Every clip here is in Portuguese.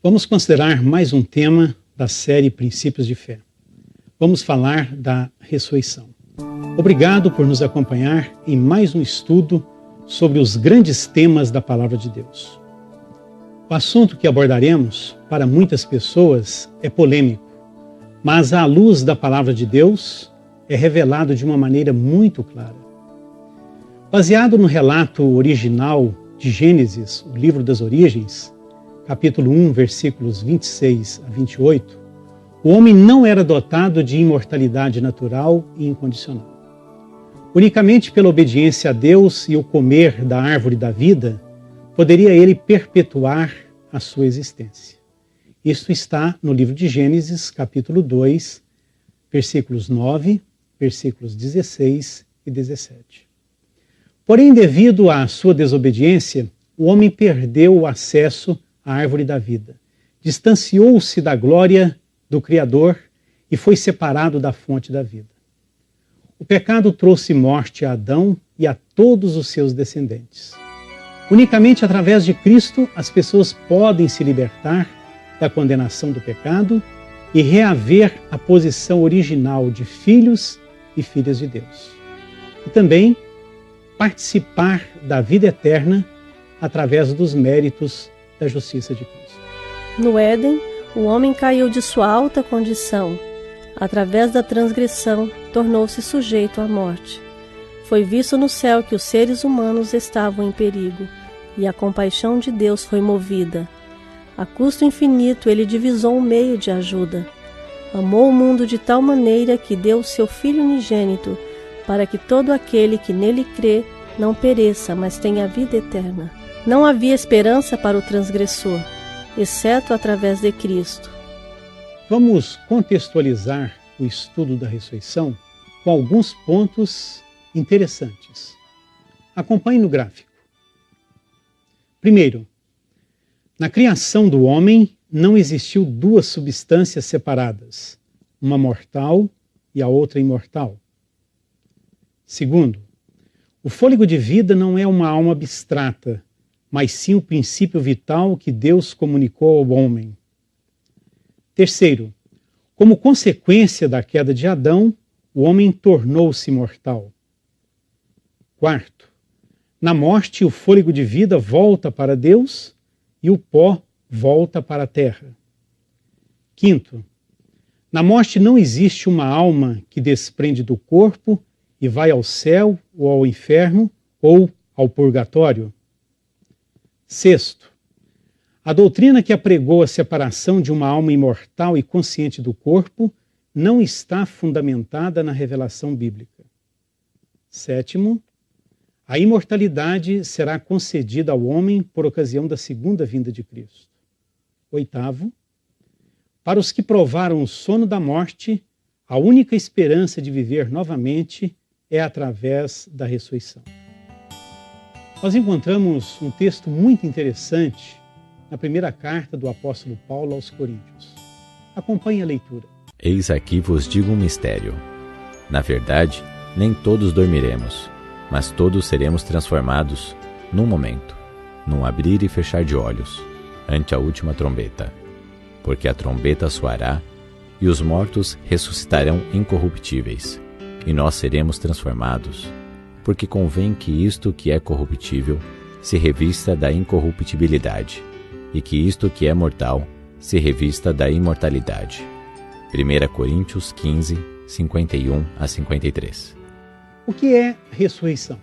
Vamos considerar mais um tema da série Princípios de Fé. Vamos falar da ressurreição. Obrigado por nos acompanhar em mais um estudo sobre os grandes temas da Palavra de Deus. O assunto que abordaremos, para muitas pessoas, é polêmico, mas à luz da Palavra de Deus, é revelado de uma maneira muito clara. Baseado no relato original de Gênesis, o livro das origens, capítulo 1, versículos 26 a 28, o homem não era dotado de imortalidade natural e incondicional. Unicamente pela obediência a Deus e o comer da árvore da vida, poderia ele perpetuar a sua existência. Isto está no livro de Gênesis, capítulo 2, versículos 9, versículos 16 e 17. Porém, devido à sua desobediência, o homem perdeu o acesso à árvore da vida, distanciou-se da glória do Criador e foi separado da fonte da vida. O pecado trouxe morte a Adão e a todos os seus descendentes. Unicamente através de Cristo, as pessoas podem se libertar da condenação do pecado e reaver a posição original de filhos e filhas de Deus. E também participar da vida eterna através dos méritos da justiça de Cristo. No Éden, o homem caiu de sua alta condição. Através da transgressão, tornou-se sujeito à morte. Foi visto no céu que os seres humanos estavam em perigo, e a compaixão de Deus foi movida. A custo infinito, ele divisou um meio de ajuda. Amou o mundo de tal maneira que deu o seu Filho unigênito, para que todo aquele que nele crê não pereça, mas tenha vida eterna. Não havia esperança para o transgressor, exceto através de Cristo. Vamos contextualizar o estudo da ressurreição com alguns pontos interessantes. Acompanhe no gráfico. Primeiro, na criação do homem não existiu duas substâncias separadas, uma mortal e a outra imortal. Segundo, o fôlego de vida não é uma alma abstrata, mas sim o princípio vital que Deus comunicou ao homem. Terceiro, como consequência da queda de Adão, o homem tornou-se mortal. Quarto, na morte o fôlego de vida volta para Deus e o pó volta para a terra. Quinto, na morte não existe uma alma que desprende do corpo e vai ao céu ou ao inferno ou ao purgatório. Sexto, a doutrina que apregou a separação de uma alma imortal e consciente do corpo não está fundamentada na revelação bíblica. Sétimo, a imortalidade será concedida ao homem por ocasião da segunda vinda de Cristo. Oitavo, para os que provaram o sono da morte, a única esperança de viver novamente é através da ressurreição. Nós encontramos um texto muito interessante na primeira carta do apóstolo Paulo aos Coríntios. Acompanhe a leitura. Eis aqui vos digo um mistério. Na verdade, nem todos dormiremos, mas todos seremos transformados num momento, num abrir e fechar de olhos, ante a última trombeta. Porque a trombeta soará, e os mortos ressuscitarão incorruptíveis, e nós seremos transformados, porque convém que isto que é corruptível se revista da incorruptibilidade, e que isto que é mortal se revista da imortalidade. 1 Coríntios 15, 51 a 53. O que é ressurreição?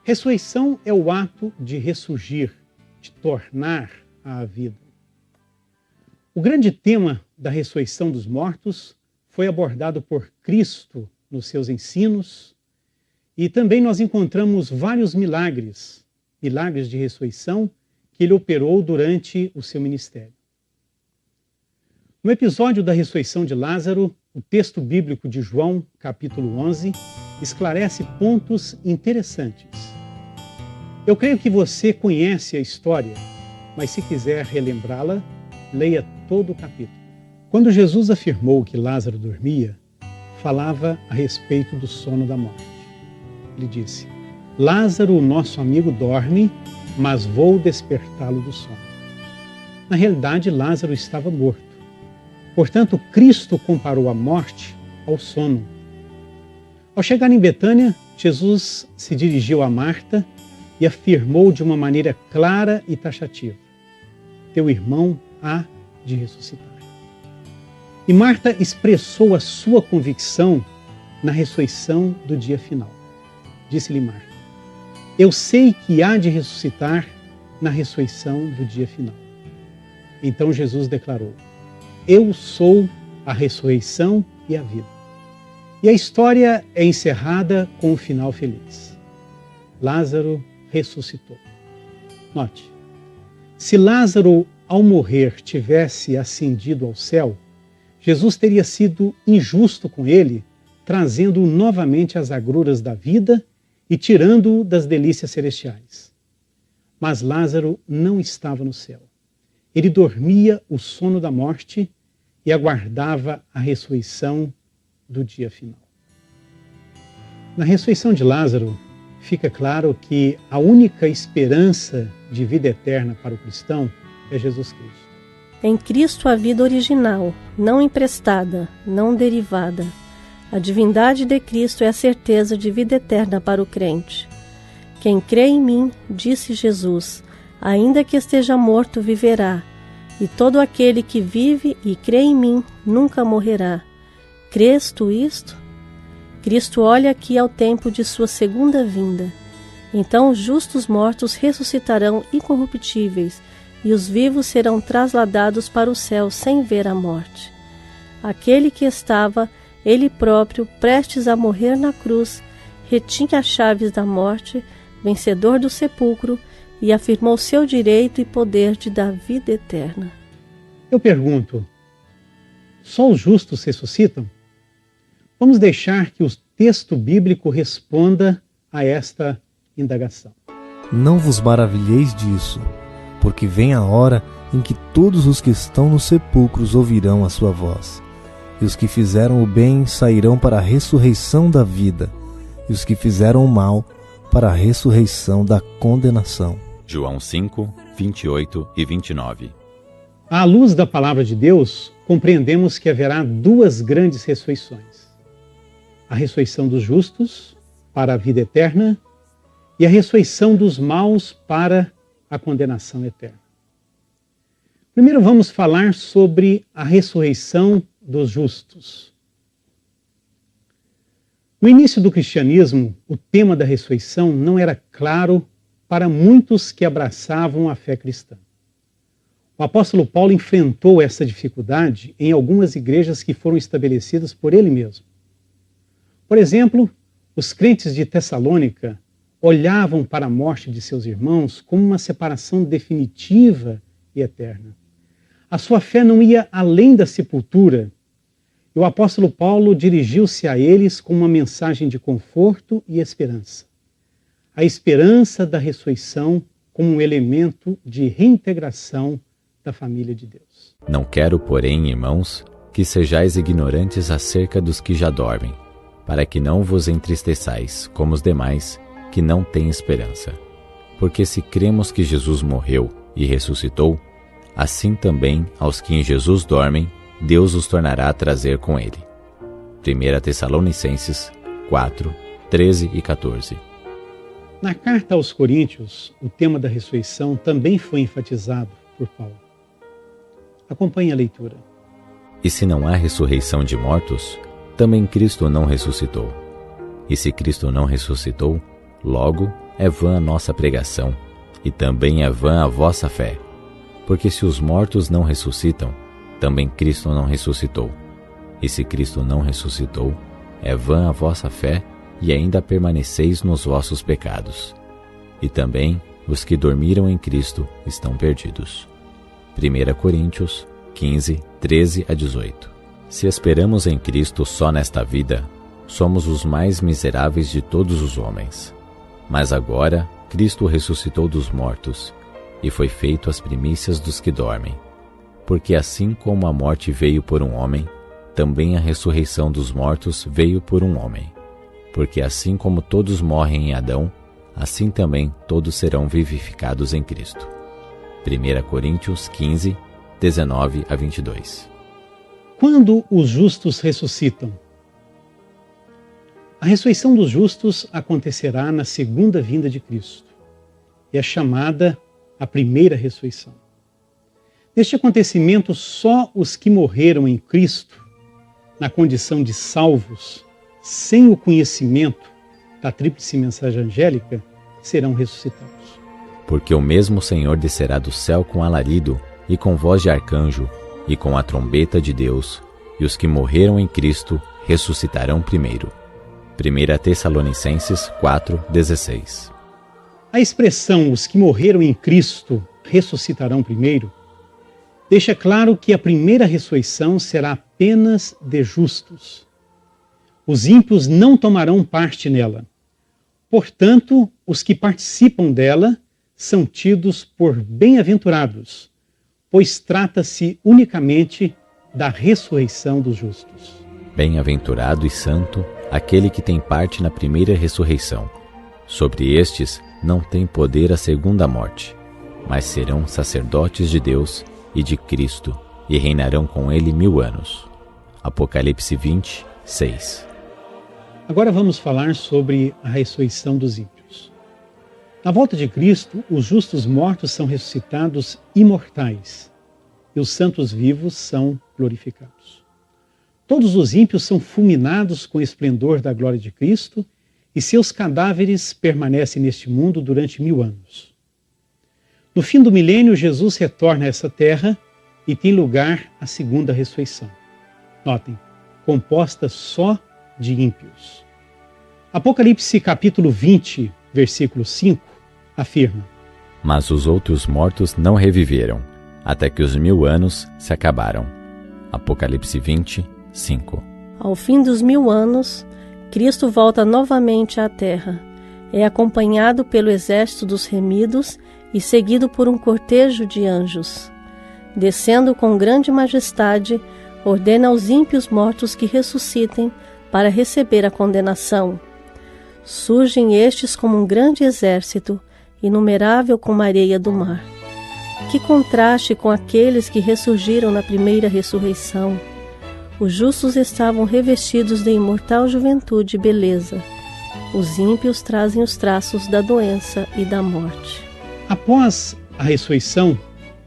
Ressurreição é o ato de ressurgir, de tornar à vida. O grande tema da ressurreição dos mortos foi abordado por Cristo nos seus ensinos, e também nós encontramos vários milagres de ressurreição que ele operou durante o seu ministério. No episódio da ressurreição de Lázaro, o texto bíblico de João, capítulo 11, esclarece pontos interessantes. Eu creio que você conhece a história, mas se quiser relembrá-la, leia todo o capítulo. Quando Jesus afirmou que Lázaro dormia, falava a respeito do sono da morte. Ele disse: Lázaro, o nosso amigo, dorme, mas vou despertá-lo do sono. Na realidade, Lázaro estava morto. Portanto, Cristo comparou a morte ao sono. Ao chegar em Betânia, Jesus se dirigiu a Marta e afirmou de uma maneira clara e taxativa: teu irmão há de ressuscitar. E Marta expressou a sua convicção na ressurreição do dia final. Disse-lhe Marta: eu sei que há de ressuscitar na ressurreição do dia final. Então Jesus declarou: eu sou a ressurreição e a vida. E a história é encerrada com um final feliz. Lázaro ressuscitou. Note, se Lázaro, ao morrer, tivesse ascendido ao céu, Jesus teria sido injusto com ele, trazendo-o novamente às agruras da vida e tirando-o das delícias celestiais. Mas Lázaro não estava no céu. Ele dormia o sono da morte e aguardava a ressurreição do dia final. Na ressurreição de Lázaro, fica claro que a única esperança de vida eterna para o cristão é Jesus Cristo. Em Cristo a vida original, não emprestada, não derivada. A divindade de Cristo é a certeza de vida eterna para o crente. Quem crê em mim, disse Jesus, ainda que esteja morto, viverá. E todo aquele que vive e crê em mim nunca morrerá. Crês tu isto? Cristo olha aqui ao tempo de sua segunda vinda. Então os justos mortos ressuscitarão incorruptíveis, e os vivos serão trasladados para o céu sem ver a morte. Aquele que estava, ele próprio, prestes a morrer na cruz, retinha as chaves da morte, vencedor do sepulcro, e afirmou seu direito e poder de dar vida eterna. Eu pergunto, só os justos ressuscitam? Vamos deixar que o texto bíblico responda a esta indagação. Não vos maravilheis disso, porque vem a hora em que todos os que estão nos sepulcros ouvirão a sua voz. E os que fizeram o bem sairão para a ressurreição da vida, e os que fizeram o mal para a ressurreição da condenação. João 5, 28 e 29. À luz da palavra de Deus, compreendemos que haverá duas grandes ressurreições. A ressurreição dos justos para a vida eterna e a ressurreição dos maus para a condenação eterna. Primeiro vamos falar sobre a ressurreição dos justos. No início do cristianismo, o tema da ressurreição não era claro para muitos que abraçavam a fé cristã. O apóstolo Paulo enfrentou essa dificuldade em algumas igrejas que foram estabelecidas por ele mesmo. Por exemplo, os crentes de Tessalônica olhavam para a morte de seus irmãos como uma separação definitiva e eterna. A sua fé não ia além da sepultura, e o apóstolo Paulo dirigiu-se a eles com uma mensagem de conforto e esperança. A esperança da ressurreição como um elemento de reintegração da família de Deus. Não quero, porém, irmãos, que sejais ignorantes acerca dos que já dormem, para que não vos entristeçais, como os demais, que não têm esperança. Porque se cremos que Jesus morreu e ressuscitou, assim também aos que em Jesus dormem, Deus os tornará a trazer com ele. 1 Tessalonicenses 4, 13 e 14. Na carta aos Coríntios, o tema da ressurreição também foi enfatizado por Paulo. Acompanhe a leitura. E se não há ressurreição de mortos, também Cristo não ressuscitou. E se Cristo não ressuscitou, logo é vã a nossa pregação, e também é vã a vossa fé. Porque se os mortos não ressuscitam, também Cristo não ressuscitou. E se Cristo não ressuscitou, é vã a vossa fé, e ainda permaneceis nos vossos pecados. E também os que dormiram em Cristo estão perdidos. 1 Coríntios 15, 13 a 18. Se esperamos em Cristo só nesta vida, somos os mais miseráveis de todos os homens. Mas agora Cristo ressuscitou dos mortos, e foi feito as primícias dos que dormem. Porque assim como a morte veio por um homem, também a ressurreição dos mortos veio por um homem. Porque assim como todos morrem em Adão, assim também todos serão vivificados em Cristo. 1 Coríntios 15, 19 a 22. Quando os justos ressuscitam? A ressurreição dos justos acontecerá na segunda vinda de Cristo. É chamada a primeira ressurreição. Neste acontecimento, só os que morreram em Cristo, na condição de salvos, sem o conhecimento da tríplice mensagem angélica, serão ressuscitados. Porque o mesmo Senhor descerá do céu com alarido, e com voz de arcanjo, e com a trombeta de Deus, e os que morreram em Cristo ressuscitarão primeiro. 1 Tessalonicenses 4,16. A expressão "os que morreram em Cristo ressuscitarão primeiro" deixa claro que a primeira ressurreição será apenas de justos. Os ímpios não tomarão parte nela. Portanto, os que participam dela são tidos por bem-aventurados, pois trata-se unicamente da ressurreição dos justos. Bem-aventurado e santo aquele que tem parte na primeira ressurreição. Sobre estes não tem poder a segunda morte, mas serão sacerdotes de Deus e de Cristo, e reinarão com ele 1000 anos. Apocalipse 20, 6. Agora vamos falar sobre a ressurreição dos ímpios. Na volta de Cristo, os justos mortos são ressuscitados imortais, e os santos vivos são glorificados. Todos os ímpios são fulminados com o esplendor da glória de Cristo, e seus cadáveres permanecem neste mundo durante 1000 anos. No fim do milênio, Jesus retorna a essa terra e tem lugar a segunda ressurreição. Notem, composta só de ímpios. Apocalipse capítulo 20, versículo 5, afirma: Mas os outros mortos não reviveram, até que os 1000 anos se acabaram. Apocalipse 20, 5. Ao fim dos 1000 anos, Cristo volta novamente à terra. É acompanhado pelo exército dos remidos e seguido por um cortejo de anjos. Descendo com grande majestade, ordena aos ímpios mortos que ressuscitem para receber a condenação. Surgem estes como um grande exército, inumerável como a areia do mar. Que contraste com aqueles que ressurgiram na primeira ressurreição! Os justos estavam revestidos de imortal juventude e beleza. Os ímpios trazem os traços da doença e da morte. Após a ressurreição,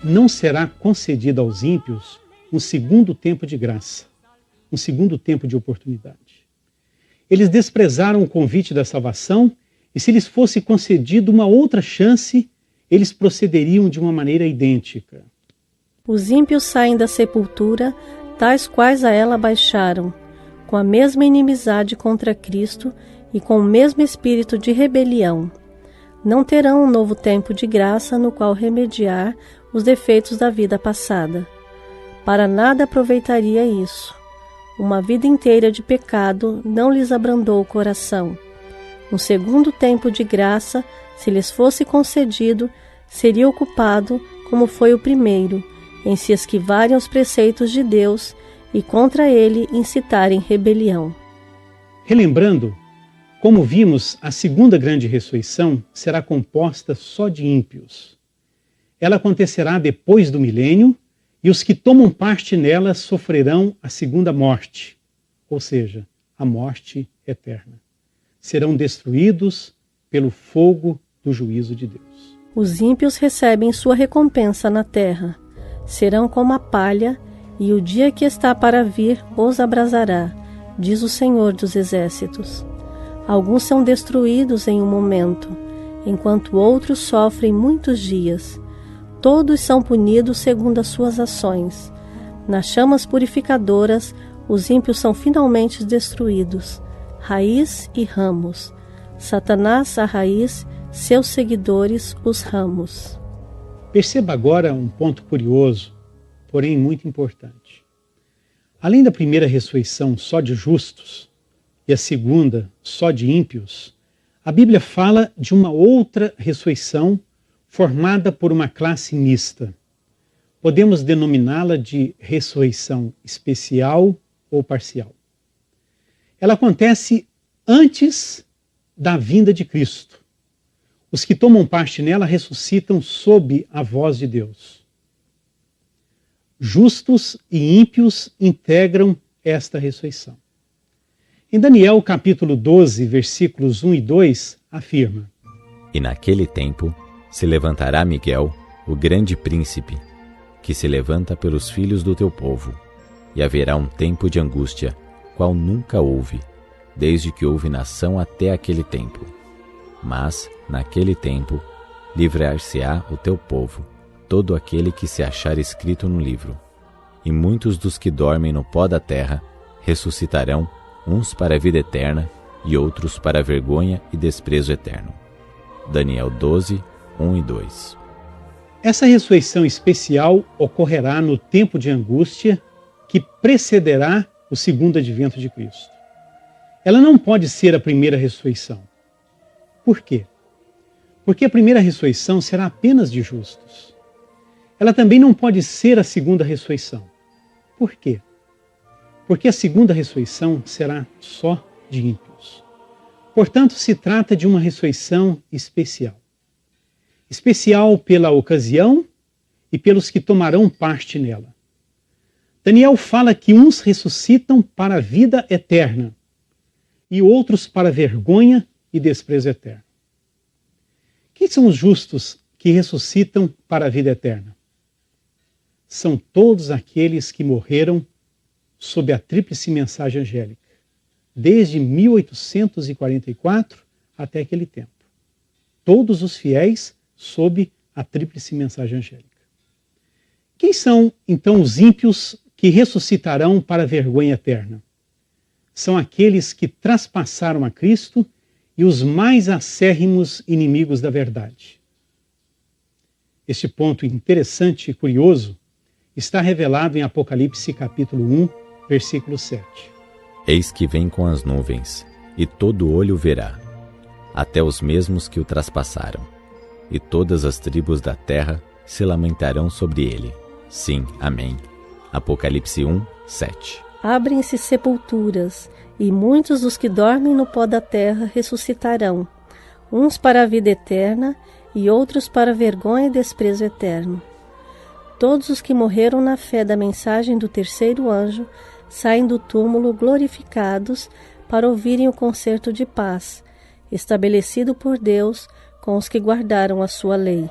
não será concedido aos ímpios um segundo tempo de graça, um segundo tempo de oportunidade. Eles desprezaram o convite da salvação e, se lhes fosse concedido uma outra chance, eles procederiam de uma maneira idêntica. Os ímpios saem da sepultura, tais quais a ela baixaram, com a mesma inimizade contra Cristo e com o mesmo espírito de rebelião. Não terão um novo tempo de graça no qual remediar os defeitos da vida passada. Para nada aproveitaria isso. Uma vida inteira de pecado não lhes abrandou o coração. Um segundo tempo de graça, se lhes fosse concedido, seria ocupado, como foi o primeiro, em se esquivarem os preceitos de Deus e contra ele incitarem rebelião. Relembrando, como vimos, a segunda grande ressurreição será composta só de ímpios. Ela acontecerá depois do milênio e os que tomam parte nela sofrerão a segunda morte, ou seja, a morte eterna. Serão destruídos pelo fogo do juízo de Deus. Os ímpios recebem sua recompensa na terra. Serão como a palha, e o dia que está para vir os abrasará, diz o Senhor dos Exércitos. Alguns são destruídos em um momento, enquanto outros sofrem muitos dias. Todos são punidos segundo as suas ações. Nas chamas purificadoras, os ímpios são finalmente destruídos, raiz e ramos. Satanás a raiz, seus seguidores os ramos. Perceba agora um ponto curioso, porém muito importante. Além da primeira ressurreição só de justos e a segunda só de ímpios, a Bíblia fala de uma outra ressurreição formada por uma classe mista. Podemos denominá-la de ressurreição especial ou parcial. Ela acontece antes da vinda de Cristo. Os que tomam parte nela ressuscitam sob a voz de Deus. Justos e ímpios integram esta ressurreição. Em Daniel capítulo 12, versículos 1 e 2, afirma: E naquele tempo se levantará Miguel, o grande príncipe, que se levanta pelos filhos do teu povo, e haverá um tempo de angústia, qual nunca houve, desde que houve nação até aquele tempo. Mas, naquele tempo, livrar-se-á o teu povo, todo aquele que se achar escrito no livro. E muitos dos que dormem no pó da terra ressuscitarão, uns para a vida eterna e outros para a vergonha e desprezo eterno. Daniel 12, 1 e 2. Essa ressurreição especial ocorrerá no tempo de angústia que precederá o segundo advento de Cristo. Ela não pode ser a primeira ressurreição. Por quê? Porque a primeira ressurreição será apenas de justos. Ela também não pode ser a segunda ressurreição. Por quê? Porque a segunda ressurreição será só de ímpios. Portanto, se trata de uma ressurreição especial. Especial pela ocasião e pelos que tomarão parte nela. Daniel fala que uns ressuscitam para a vida eterna e outros para a vergonha e desprezo eterno. Quem são os justos que ressuscitam para a vida eterna? São todos aqueles que morreram sob a tríplice mensagem angélica, desde 1844 até aquele tempo. Todos os fiéis sob a tríplice mensagem angélica. Quem são, então, os ímpios que ressuscitarão para a vergonha eterna? São aqueles que traspassaram a Cristo e os mais acérrimos inimigos da verdade. Este ponto interessante e curioso está revelado em Apocalipse capítulo 1, versículo 7. Eis que vem com as nuvens, e todo olho verá, até os mesmos que o traspassaram, e todas as tribos da terra se lamentarão sobre ele. Sim, amém. Apocalipse 1, 7. Abrem-se sepulturas, e muitos dos que dormem no pó da terra ressuscitarão, uns para a vida eterna e outros para a vergonha e desprezo eterno. Todos os que morreram na fé da mensagem do terceiro anjo saem do túmulo glorificados para ouvirem o concerto de paz, estabelecido por Deus com os que guardaram a sua lei.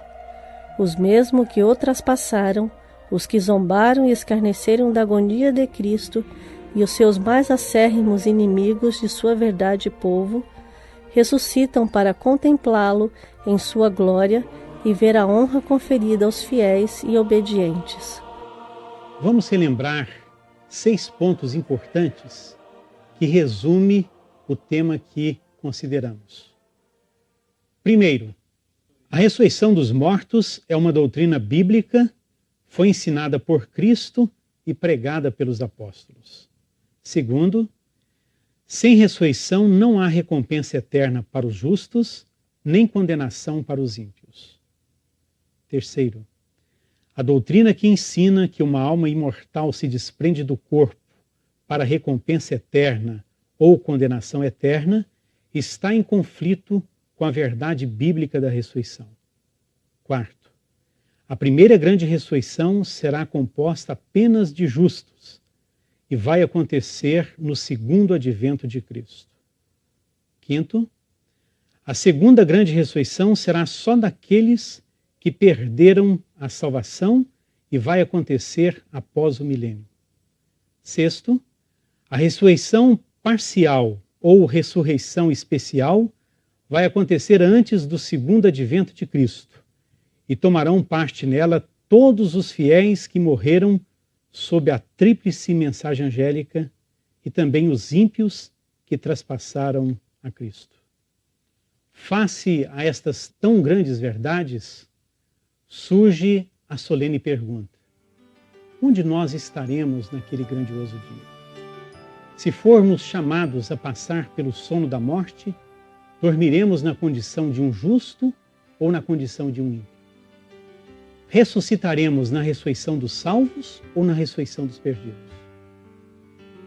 Os mesmos que o traspassaram, os que zombaram e escarneceram da agonia de Cristo e os seus mais acérrimos inimigos de sua verdade e povo, ressuscitam para contemplá-lo em sua glória e ver a honra conferida aos fiéis e obedientes. Vamos relembrar 6 pontos importantes que resume o tema que consideramos. Primeiro, a ressurreição dos mortos é uma doutrina bíblica, foi ensinada por Cristo e pregada pelos apóstolos. Segundo, sem ressurreição não há recompensa eterna para os justos, nem condenação para os ímpios. Terceiro, a doutrina que ensina que uma alma imortal se desprende do corpo para recompensa eterna ou condenação eterna está em conflito com a verdade bíblica da ressurreição. Quarto, a primeira grande ressurreição será composta apenas de justos e vai acontecer no segundo advento de Cristo. Quinto, a segunda grande ressurreição será só daqueles que perderam a salvação e vai acontecer após o milênio. Sexto, a ressurreição parcial ou ressurreição especial vai acontecer antes do segundo advento de Cristo e tomarão parte nela todos os fiéis que morreram sob a tríplice mensagem angélica e também os ímpios que traspassaram a Cristo. Face a estas tão grandes verdades, surge a solene pergunta: onde nós estaremos naquele grandioso dia? Se formos chamados a passar pelo sono da morte, dormiremos na condição de um justo ou na condição de um ímpio? Ressuscitaremos na ressurreição dos salvos ou na ressurreição dos perdidos?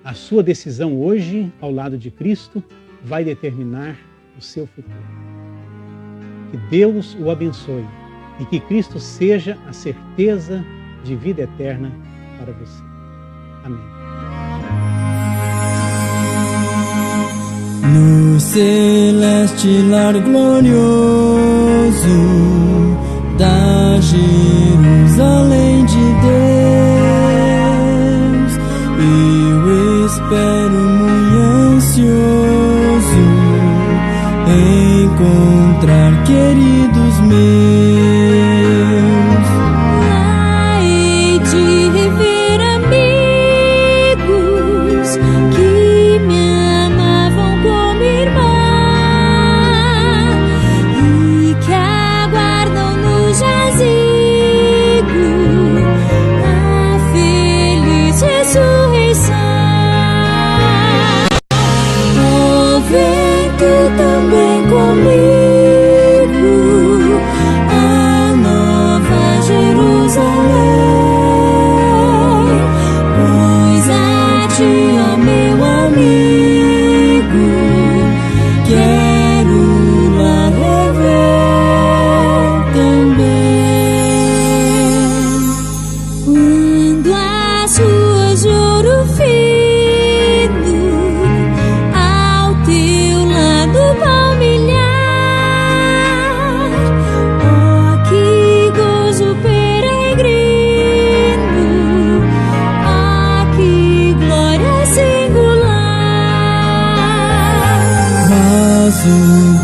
A sua decisão hoje, ao lado de Cristo, vai determinar o seu futuro. Que Que Deus o abençoe e que Cristo seja a certeza de vida eterna para você. Amém. No celeste lar glorioso da Jerusalém de Deus, eu espero muito ansioso encontrar queridos meus. Lá hei de rever amigos que me amavam como irmã e que aguardam no jazigo a feliz ressurreição. O vento também comigo a nova Jerusalém, pois a ti, ó meu amigo, quero lá rever também. Quando as ruas de ouro fino ao teu lado palmilhar, oh, que gozo peregrino, oh, que glória singular. Mas o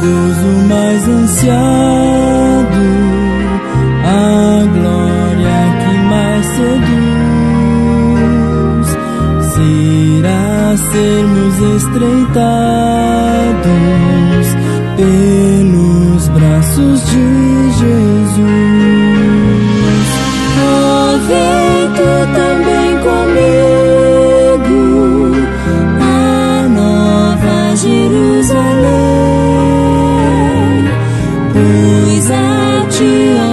gozo mais ansiado, a glória que mais seduz, será sermos estreitados pelos braços de Jesus. O vento também comigo a nova Jerusalém, pois a ti, ó